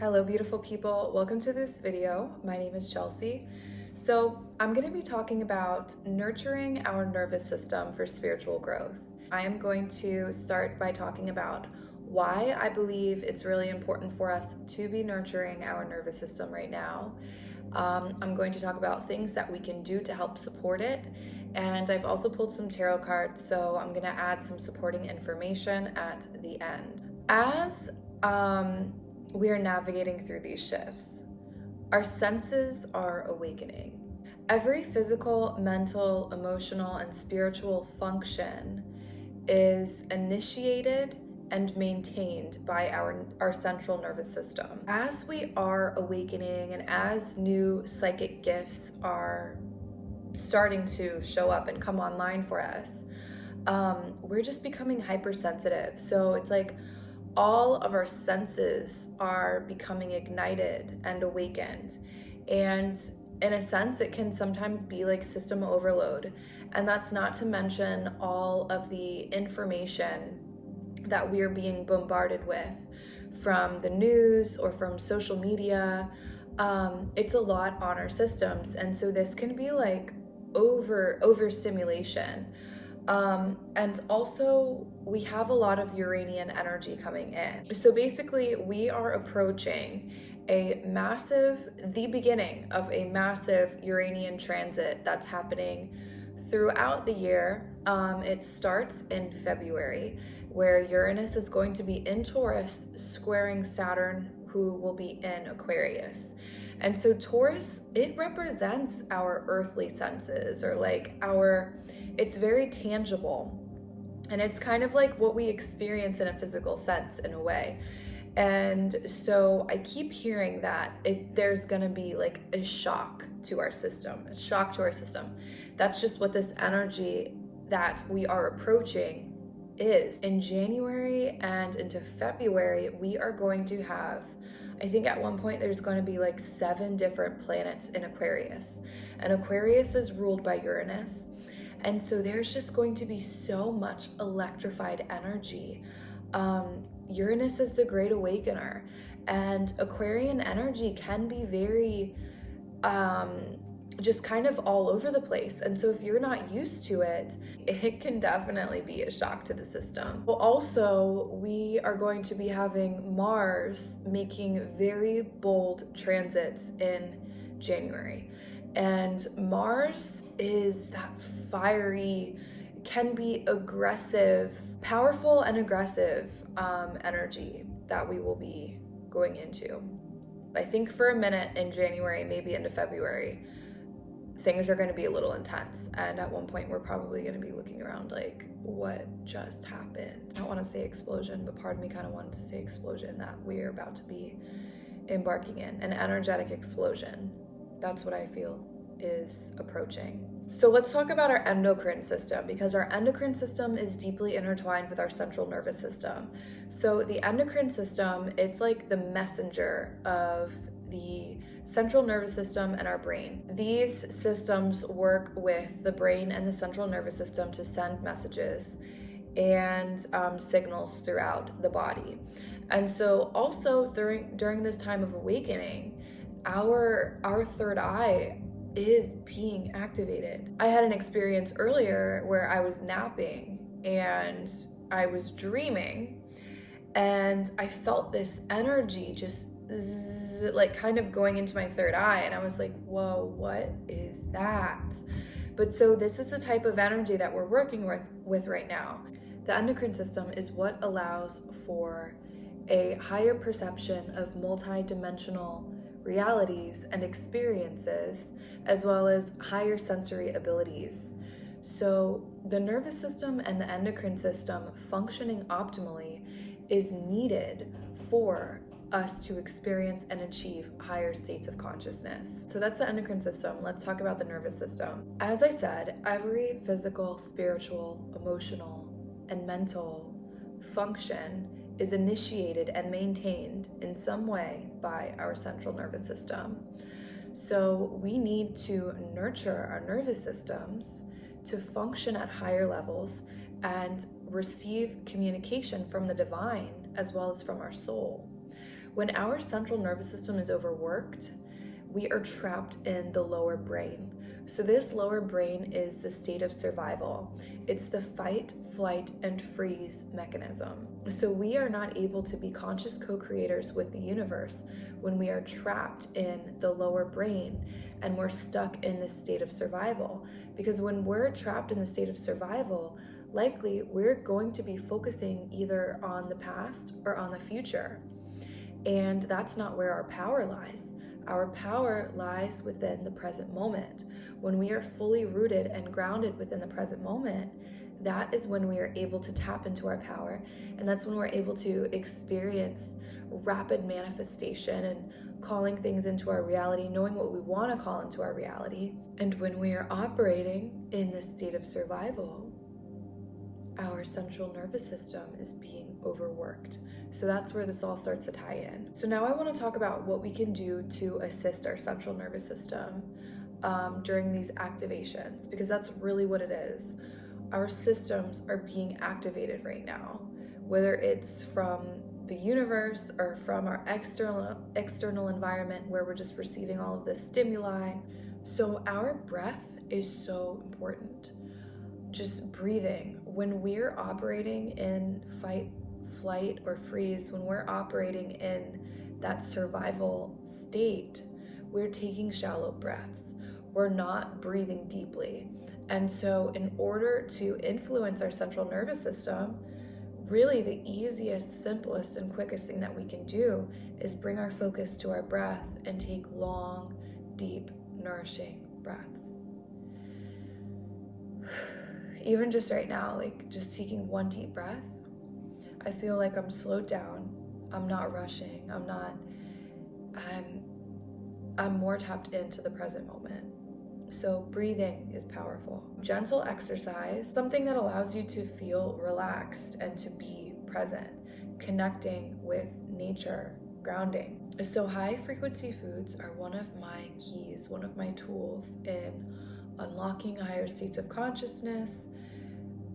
Hello, beautiful people. Welcome to this video. My name is Chelsea. So I'm going to be talking about nurturing our nervous system for spiritual growth. I am going to start by talking about why I believe it's really important for us to be nurturing our nervous system right now. I'm going to talk about things that we can do to help support it. And I've also pulled some tarot cards, so I'm going to add some supporting information at the end. As we are navigating through these shifts, our senses are awakening. Every physical, mental, emotional, and spiritual function is initiated and maintained by our central nervous system. As we are awakening and as new psychic gifts are starting to show up and come online for us, we're just becoming hypersensitive. So it's like all of our senses are becoming ignited and awakened. And in a sense, it can sometimes be like system overload. And that's not to mention all of the information that we are being bombarded with from the news or from social media. It's a lot on our systems. And so this can be like overstimulation. And also we have a lot of Uranian energy coming in. So basically we are approaching the beginning of a massive Uranian transit that's happening throughout the year. It starts in February, where Uranus is going to be in Taurus, squaring Saturn, who will be in Aquarius. And so Taurus, it represents our earthly senses, or like it's very tangible. And it's kind of like what we experience in a physical sense in a way. And so I keep hearing that there's gonna be like a shock to our system, That's just what this energy that we are approaching is. In January and into February, we are going to have, I think at one point there's going to be like 7 different planets in Aquarius. And Aquarius is ruled by Uranus. And so there's just going to be so much electrified energy. Uranus is the great awakener, and Aquarian energy can be very just kind of all over the place. And so if you're not used to it, it can definitely be a shock to the system. Well, also, we are going to be having Mars making very bold transits in January. And Mars is that fiery, can be aggressive, powerful and aggressive energy that we will be going into. I think for a minute in January, maybe into February, things are going to be a little intense. And at one point, we're probably going to be looking around like, what just happened? I don't want to say explosion, but part of me kind of wanted to say explosion, that we are about to be embarking in an energetic explosion. That's what I feel is approaching. So let's talk about our endocrine system, because our endocrine system is deeply intertwined with our central nervous system. So the endocrine system, it's like the messenger of the central nervous system and our brain. These systems work with the brain and the central nervous system to send messages and signals throughout the body. And so also during this time of awakening, our third eye is being activated. I had an experience earlier where I was napping and I was dreaming, and I felt this energy just like kind of going into my third eye, and I was like, whoa, what is that? But so this is the type of energy that we're working with right now. The endocrine system is what allows for a higher perception of multi-dimensional realities and experiences, as well as higher sensory abilities. So the nervous system and the endocrine system functioning optimally is needed for us to experience and achieve higher states of consciousness. So that's the endocrine system. Let's talk about the nervous system. As I said, every physical, spiritual, emotional, and mental function is initiated and maintained in some way by our central nervous system. So we need to nurture our nervous systems to function at higher levels and receive communication from the divine as well as from our soul. When our central nervous system is overworked, we are trapped in the lower brain. So this lower brain is the state of survival. It's the fight, flight, and freeze mechanism. So we are not able to be conscious co-creators with the universe when we are trapped in the lower brain and we're stuck in this state of survival. Because when we're trapped in the state of survival, likely we're going to be focusing either on the past or on the future. And that's not where our power lies. Our power lies within the present moment. When we are fully rooted and grounded within the present moment, that is when we are able to tap into our power. And that's when we're able to experience rapid manifestation and calling things into our reality, knowing what we want to call into our reality. And when we are operating in this state of survival, our central nervous system is being overworked. So that's where this all starts to tie in. So now I want to talk about what we can do to assist our central nervous system during these activations, because that's really what it is. Our systems are being activated right now, whether it's from the universe or from our external environment where we're just receiving all of this stimuli. So our breath is so important. Just breathing. When we're operating in fight, flight, or freeze, when we're operating in that survival state, we're taking shallow breaths. We're not breathing deeply. And so in order to influence our central nervous system, really the easiest, simplest, and quickest thing that we can do is bring our focus to our breath and take long, deep, nourishing breaths. Even just right now, like just taking one deep breath, I feel like I'm slowed down. I'm not rushing. I'm more tapped into the present moment. So breathing is powerful. Gentle exercise, something that allows you to feel relaxed and to be present, connecting with nature, grounding. So high frequency foods are one of my keys, one of my tools in unlocking higher states of consciousness,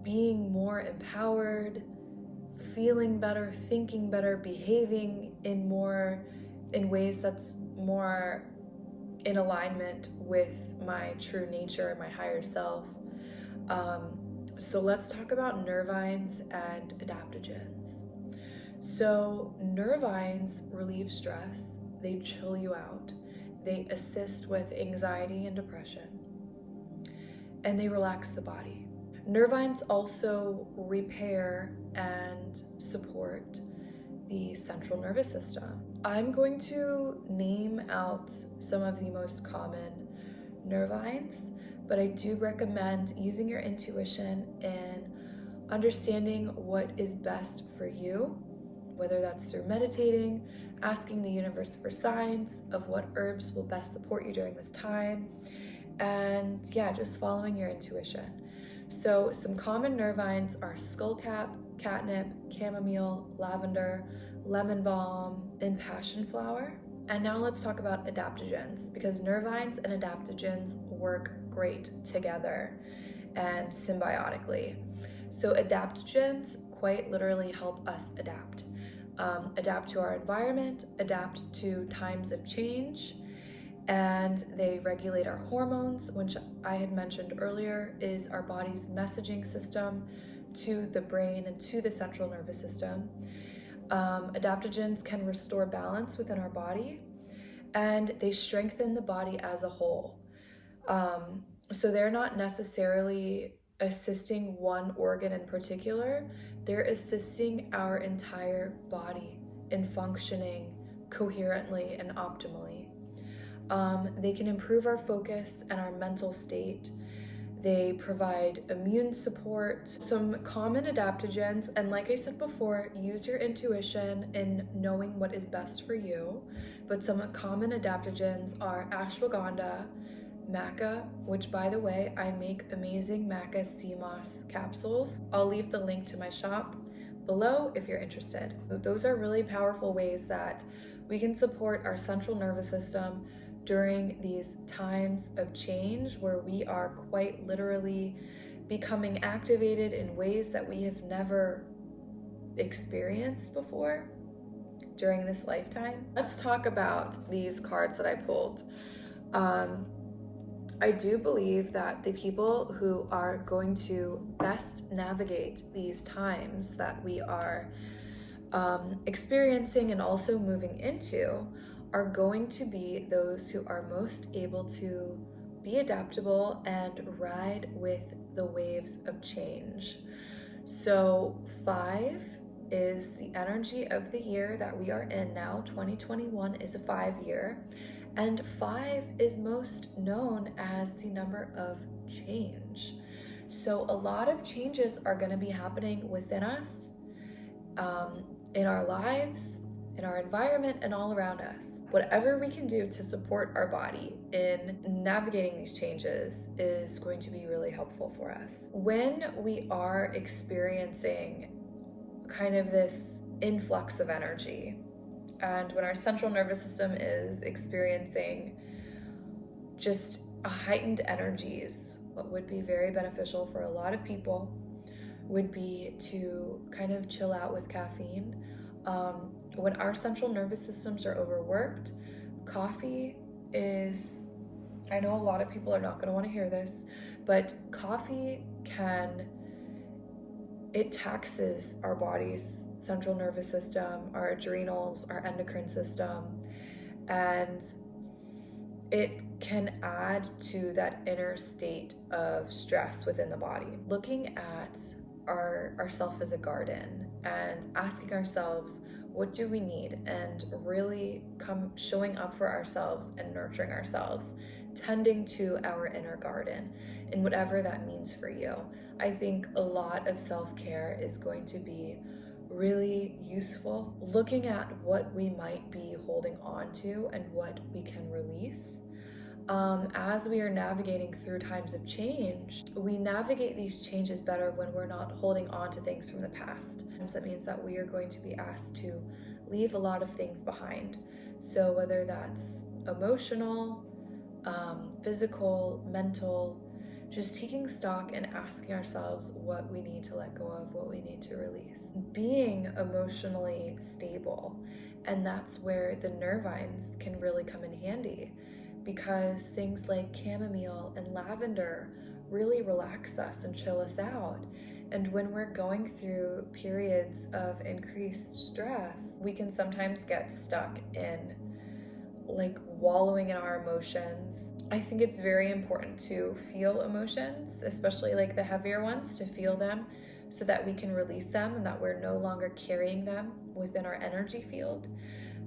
being more empowered, feeling better, thinking better, behaving in ways that's more in alignment with my true nature and my higher self. So let's talk about nervines and adaptogens. So nervines relieve stress, they chill you out, they assist with anxiety and depression, and they relax the body. Nervines also repair and support the central nervous system. I'm going to name out some of the most common nervines, but I do recommend using your intuition and understanding what is best for you, whether that's through meditating, asking the universe for signs of what herbs will best support you during this time, and just following your intuition. So some common nervines are skullcap, catnip, chamomile, lavender, lemon balm, and passion flower. And now let's talk about adaptogens, because nervines and adaptogens work great together and symbiotically. So adaptogens quite literally help us adapt. Adapt to our environment, adapt to times of change, and they regulate our hormones, which I had mentioned earlier is our body's messaging system to the brain and to the central nervous system. Adaptogens can restore balance within our body, and they strengthen the body as a whole. So they're not necessarily assisting one organ in particular, they're assisting our entire body in functioning coherently and optimally. They can improve our focus and our mental state. They provide immune support. Some common adaptogens, and like I said before, use your intuition in knowing what is best for you. But some common adaptogens are ashwagandha, maca, which by the way, I make amazing maca sea moss capsules. I'll leave the link to my shop below if you're interested. Those are really powerful ways that we can support our central nervous system during these times of change where we are quite literally becoming activated in ways that we have never experienced before. during this lifetime. Let's talk about these cards that I pulled. I do believe that the people who are going to best navigate these times that we are experiencing and also moving into are going to be those who are most able to be adaptable and ride with the waves of change. So 5 is the energy of the year that we are in now. 2021 is a 5-year, and 5 is most known as the number of change. So a lot of changes are going to be happening within us, in our lives, in our environment, and all around us. Whatever we can do to support our body in navigating these changes is going to be really helpful for us. When we are experiencing kind of this influx of energy, and when our central nervous system is experiencing just a heightened energies, what would be very beneficial for a lot of people would be to kind of chill out with caffeine. When our central nervous systems are overworked, coffee is, I know a lot of people are not going to want to hear this, but coffee it taxes our body's central nervous system, our adrenals, our endocrine system, and it can add to that inner state of stress within the body. Looking at ourself as a garden and asking ourselves, what do we need? And really showing up for ourselves and nurturing ourselves, tending to our inner garden, and whatever that means for you. I think a lot of self-care is going to be really useful. Looking at what we might be holding on to and what we can release. As we are navigating through times of change, we navigate these changes better when we're not holding on to things from the past. That means that we are going to be asked to leave a lot of things behind. So whether that's emotional, physical, mental, just taking stock and asking ourselves what we need to let go of, what we need to release. Being emotionally stable, and that's where the nervines can really come in handy, because things like chamomile and lavender really relax us and chill us out. And when we're going through periods of increased stress, we can sometimes get stuck in like wallowing in our emotions. I think it's very important to feel emotions, especially like the heavier ones, to feel them so that we can release them and that we're no longer carrying them within our energy field.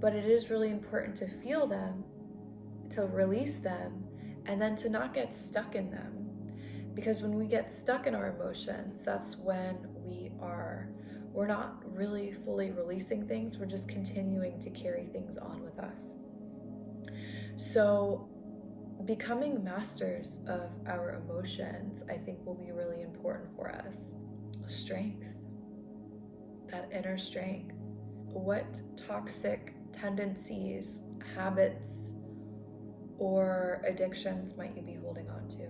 But it is really important to feel them, to release them, and then to not get stuck in them. Because when we get stuck in our emotions, that's when we're not really fully releasing things, we're just continuing to carry things on with us. So becoming masters of our emotions, I think, will be really important for us. Strength, that inner strength. What toxic tendencies, habits, or addictions might you be holding on to?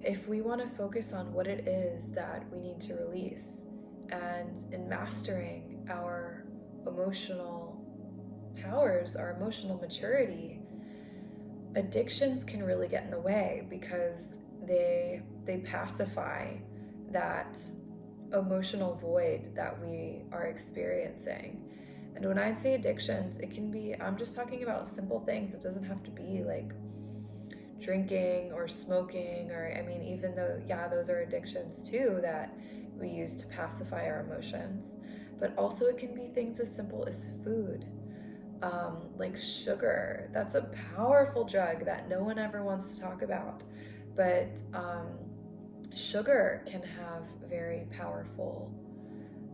If we want to focus on what it is that we need to release, and in mastering our emotional powers, our emotional maturity, addictions can really get in the way because they pacify that emotional void that we are experiencing. And when I say addictions, it can be, I'm just talking about simple things. It doesn't have to be like drinking or smoking, or, I mean, even though, yeah, those are addictions too that we use to pacify our emotions. But also it can be things as simple as food, like sugar. That's a powerful drug that no one ever wants to talk about. But sugar can have very powerful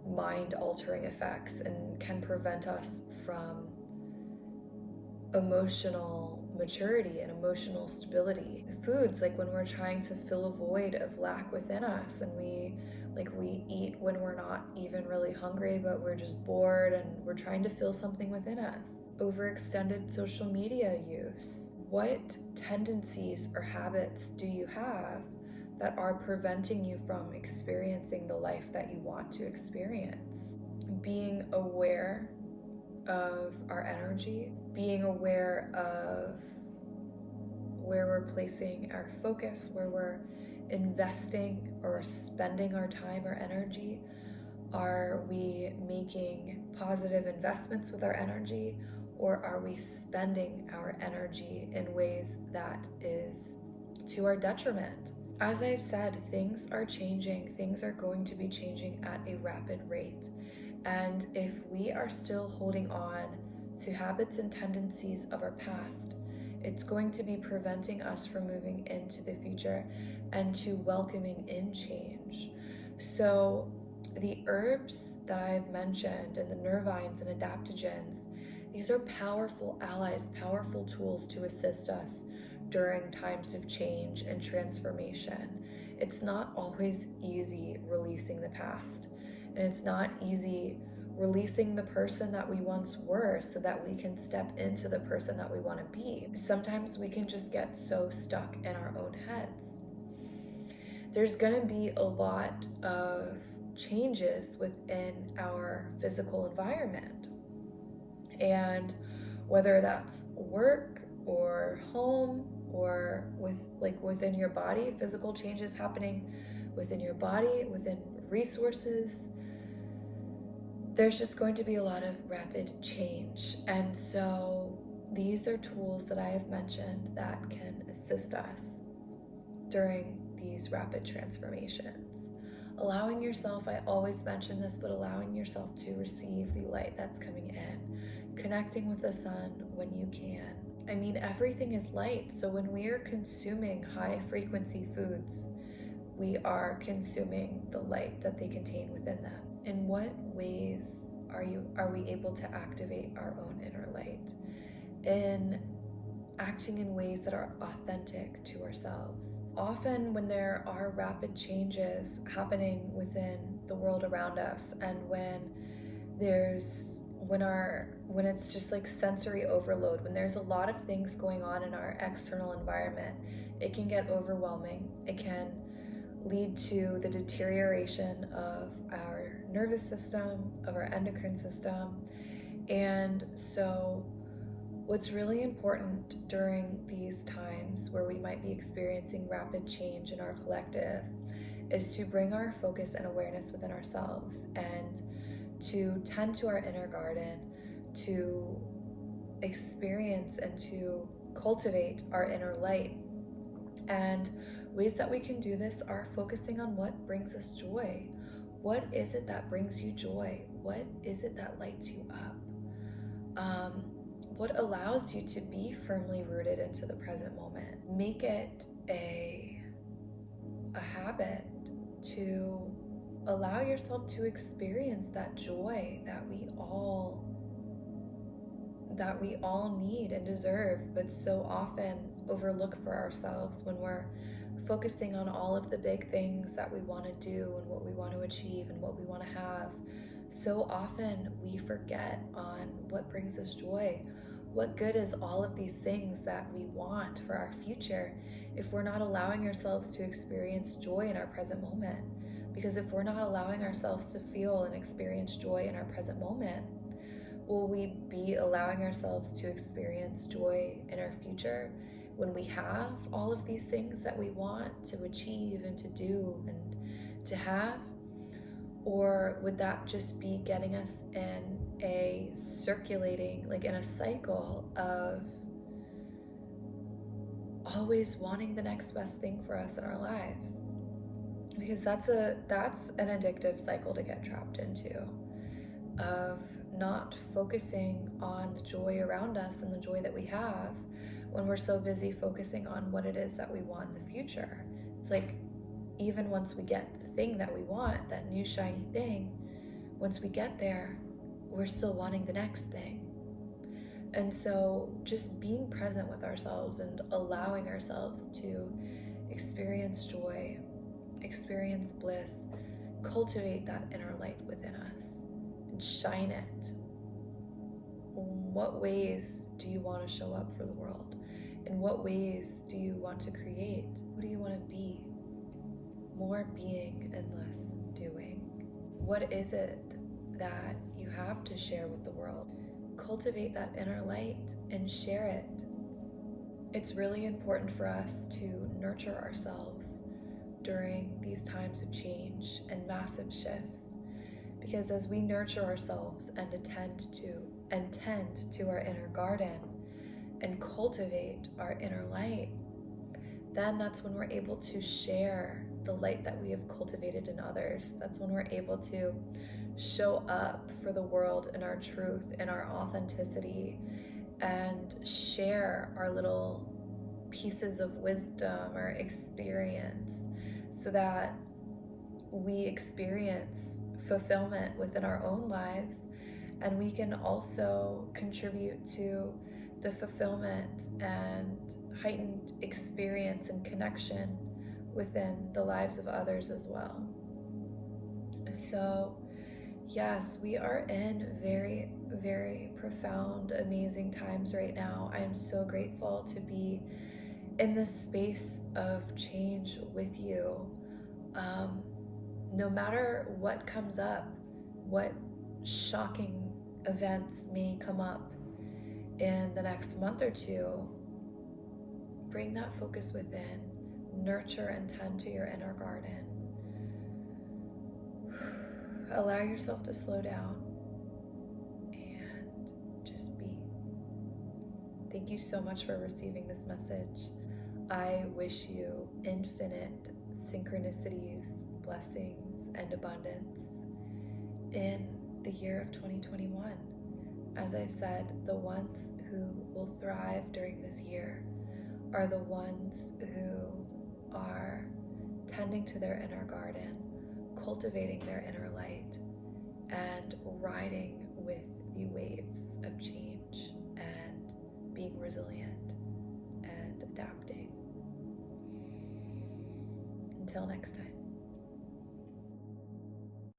mind-altering effects and can prevent us from emotional maturity and emotional stability. Foods, like when we're trying to fill a void of lack within us, and we eat when we're not even really hungry, but we're just bored and we're trying to fill something within us. Overextended social media use. What tendencies or habits do you have that are preventing you from experiencing the life that you want to experience? Being aware of our energy, being aware of where we're placing our focus, where we're investing or spending our time or energy. Are we making positive investments with our energy, or are we spending our energy in ways that is to our detriment? As I've said, things are changing. Things are going to be changing at a rapid rate. And if we are still holding on to habits and tendencies of our past, it's going to be preventing us from moving into the future and to welcoming in change. So the herbs that I've mentioned and the nervines and adaptogens, these are powerful allies, powerful tools to assist us during times of change and transformation. It's not always easy releasing the past, and it's not easy releasing the person that we once were so that we can step into the person that we want to be. Sometimes we can just get so stuck in our own heads. There's going to be a lot of changes within our physical environment, and whether that's work or home or within your body, physical changes happening within your body, within resources, there's just going to be a lot of rapid change. And so these are tools that I have mentioned that can assist us during these rapid transformations. Allowing yourself, I always mention this, but allowing yourself to receive the light that's coming in, connecting with the sun when you can. I mean, everything is light. So when we are consuming high frequency foods, we are consuming the light that they contain within them. In what ways are we able to activate our own inner light? In acting in ways that are authentic to ourselves. Often when there are rapid changes happening within the world around us, and when it's just like sensory overload, when there's a lot of things going on in our external environment, it can get overwhelming. It can lead to the deterioration of our nervous system, of our endocrine system. And so what's really important during these times where we might be experiencing rapid change in our collective is to bring our focus and awareness within ourselves and to tend to our inner garden, to experience and to cultivate our inner light. And ways that we can do this are focusing on what brings us joy. What is it that brings you joy? What is it that lights you up? What allows you to be firmly rooted into the present moment? Make it a habit to allow yourself to experience that joy that we all need and deserve, but so often overlook for ourselves when we're focusing on all of the big things that we want to do and what we want to achieve and what we want to have. So often we forget on what brings us joy. What good is all of these things that we want for our future if we're not allowing ourselves to experience joy in our present moment? Because if we're not allowing ourselves to feel and experience joy in our present moment, will we be allowing ourselves to experience joy in our future when we have all of these things that we want to achieve and to do and to have? Or would that just be getting us in a circulating, like in a cycle of always wanting the next best thing for us in our lives? Because that's an addictive cycle to get trapped into, of not focusing on the joy around us and the joy that we have when we're so busy focusing on what it is that we want in the future. It's like, even once we get the thing that we want, that new shiny thing, once we get there, we're still wanting the next thing. And so just being present with ourselves and allowing ourselves to experience joy, experience bliss, cultivate that inner light within us and shine it. What ways do you want to show up for the world? In what ways do you want to create? Who do you want to be? More being and less doing. What is it that you have to share with the world? cultivate that inner light and share it. It's really important for us to nurture ourselves during these times of change and massive shifts, because as we nurture ourselves and tend to our inner garden and cultivate our inner light, then that's when we're able to share the light that we have cultivated in others. That's when we're able to show up for the world in our truth and our authenticity, and share our little pieces of wisdom or experience, so that we experience fulfillment within our own lives, and we can also contribute to the fulfillment and heightened experience and connection within the lives of others as well. So yes, we are in very, very profound, amazing times right now. I am so grateful to be in this space of change with you. No matter what comes up, what shocking events may come up in the next month or two, bring that focus within, nurture and tend to your inner garden. Allow yourself to slow down and just be. Thank you so much for receiving this message. I wish you infinite synchronicities, blessings, and abundance in the year of 2021. As I've said, the ones who will thrive during this year are the ones who are tending to their inner garden, cultivating their inner light, and riding with the waves of change and being resilient and adapting. Until next time.